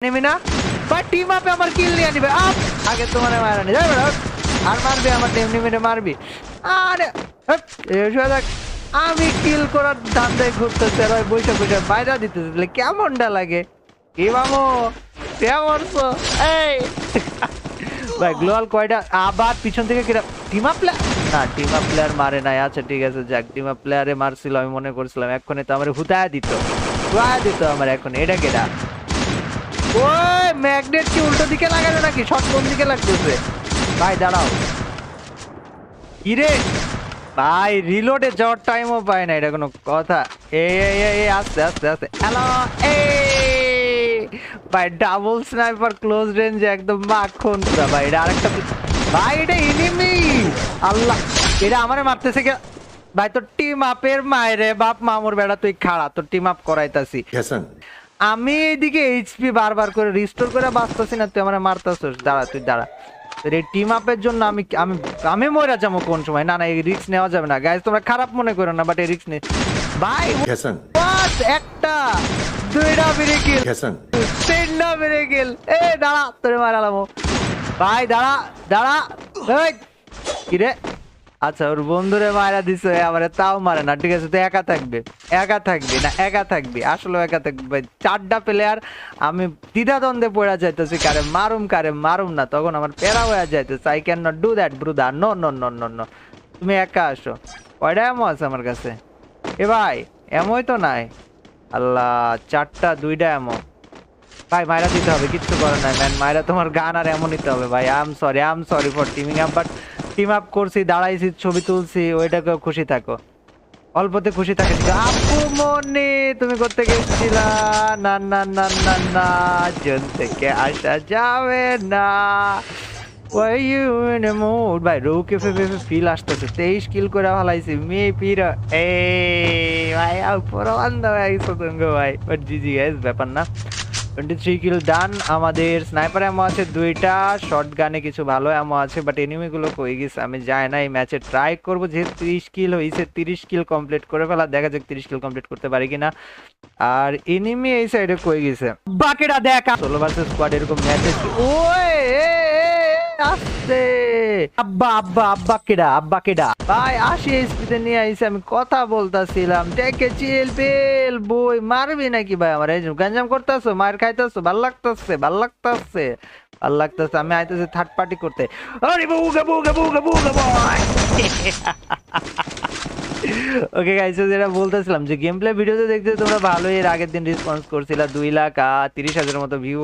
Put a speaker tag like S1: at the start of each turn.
S1: Enemy না ভাই, team আপে আমার কিল নিয়ে নিবে। আপ আগে তোমার মারানি যাবে আর মারবি আমার এনিমিরে মারবি। আরে দেখ আমি কিল করার ধান্দায় ঘুরতেছে আর বসে বসে বাইরা দিতেছে, কেমনটা লাগে? কি মামু কেমন এই ভাই গ্লোয়াল কয়টা? আবার পিছন থেকে কিরা টিম আপ প্লেয়ার না, টিম আপ প্লেয়ার মারে নাই। আচ্ছা ঠিক আছে যাক, টিম আপ প্লেয়ারে মারছিল আমি মনে করছিলাম, এক্ষুনি তো আমার হুতায় দিত আমার এখন। এটা কেডা? ওই ম্যাগনেট কি উল্টো দিকে লাগানো নাকি? সব কোন দিকে লাগতেছে ভাই? দাঁড়াও কি রে ভাই, রিলোডে যাওয়ার টাইমও পায় না, এটা কোনো কথা? আস্তে আস্তে আস্তে হ্যালো ভাই, ডাবল স্নাইপার ক্লোজ রেঞ্জ একদম মাখন পুরা ভাই। এটা আরেকটা ভাই, এটা এনিমি। আল্লাহ, এটা আমারে মারতেছে কে ভাই? তোর টিম আপের মায়েরে বাপ মামুর বেড়া, তুই খাড়া, তোর টিম আপ করাইতাছি আমি। এইদিকে এইচপি বারবার করে রিস্টোর করে বাঁচতেছি না, তুই আমার মারতেছিস। দাঁড়া তুই দাঁড়া, এই টিম আপের জন্য আমি আমি আমি মরে যাবো কোন সময়? না না, এই রিস্ক নেওয়া যাবে না গাইস, তোমরা খারাপ মনে করো না, বাট এই রিস্ক নেই ভাই। একটা দুইটা মেরে কিল, তিনটা মেরে কিল। এ দাঁড়া, তোরে মারালাম ভাই, দাঁড়া দাঁড়া। কি রে? আচ্ছা ওর বন্ধুরে মারা দিছে আমারে, তাও মারে না। ঠিক আছে, তুই একা থাকবে, একা থাকবি না, একা থাকবি, আসলে একা থাকবি ভাই। 4টা প্লেয়ার, আমি দ্বিধাদ্বন্দ্বে পড়ে যাইতেছি, কারে মারুম না, তখন আমার প্যারা হয়ে যাইতেছে। I can not do that brother, no no no no no. তুমি একা আসো। কয়টা এমো আছে আমার কাছে? এ ভাই এমোই তো নাই। আল্লাহ, 4টা 2টা এমো ভাই, মাইরা দিতে হবে, কিচ্ছু করার নাই ম্যান। মাইরা তোমার গান আর এমন নিতে হবে ভাই। I am sorry for teaming up, but team up করছি, দাঁড়াইছি, ছবি তুলছি, ওইটাকে খুশি থাকো, অল্পতে খুশি থাকে। আপু মনে তুমি করতে গেছিলা? না না না না না, জন থেকে আসা যাবে না। Why you in a mood? ভাই রোকে ফিল আসতেছে। 23 কিল করে ফলাইছি মে পিরা। এই ভাই পুরো বন্ধ হয়ে গেছে তুমি ভাই, বাট জিজি গাইস, ব্যাপার না। 23 কিল ডান। আমাদের স্নাইপার এমো আছে 2টা, শর্ট গানে কিছু ভালো এমো আছে, বাট এনিমি গুলো কই গেছে আমি জানি না। এই ম্যাচে ট্রাই করব, যেহেতু 30 কিল হইছে, 30 কিল কমপ্লিট করে ফেলা, দেখা যাক 30 কিল কমপ্লিট করতে পারি কিনা। আর এনিমি এই সাইডে কই গেছে বাকিটা দেখ। 16 ভার্সেস স্কোয়াড এরকম ম্যাচে ওই আস্তে আব্বা আব্বা আব্বা কেডা ভাই? 80 এইচপিতে নিয়ে আইছে, আমি কথা বলতাছিলাম। টেকে চিল পেল বই, মারবি নাকি ভাই? আমার এই গঞ্জাম করতেছো, মার খাইতেছো, ভাল লাগতেছে আমি আইতেছি থার্ড পার্টি করতে। আরে বুগা বুগা বুগা বুগা বয়। ওকে গাইস, যেটা বলতেছিলাম যে গেম প্লে ভিডিওতে দেখতে তোমরা ভালোই এর আগের দিন রেসপন্স করছিলা, 2,30,000 মতো ভিউ।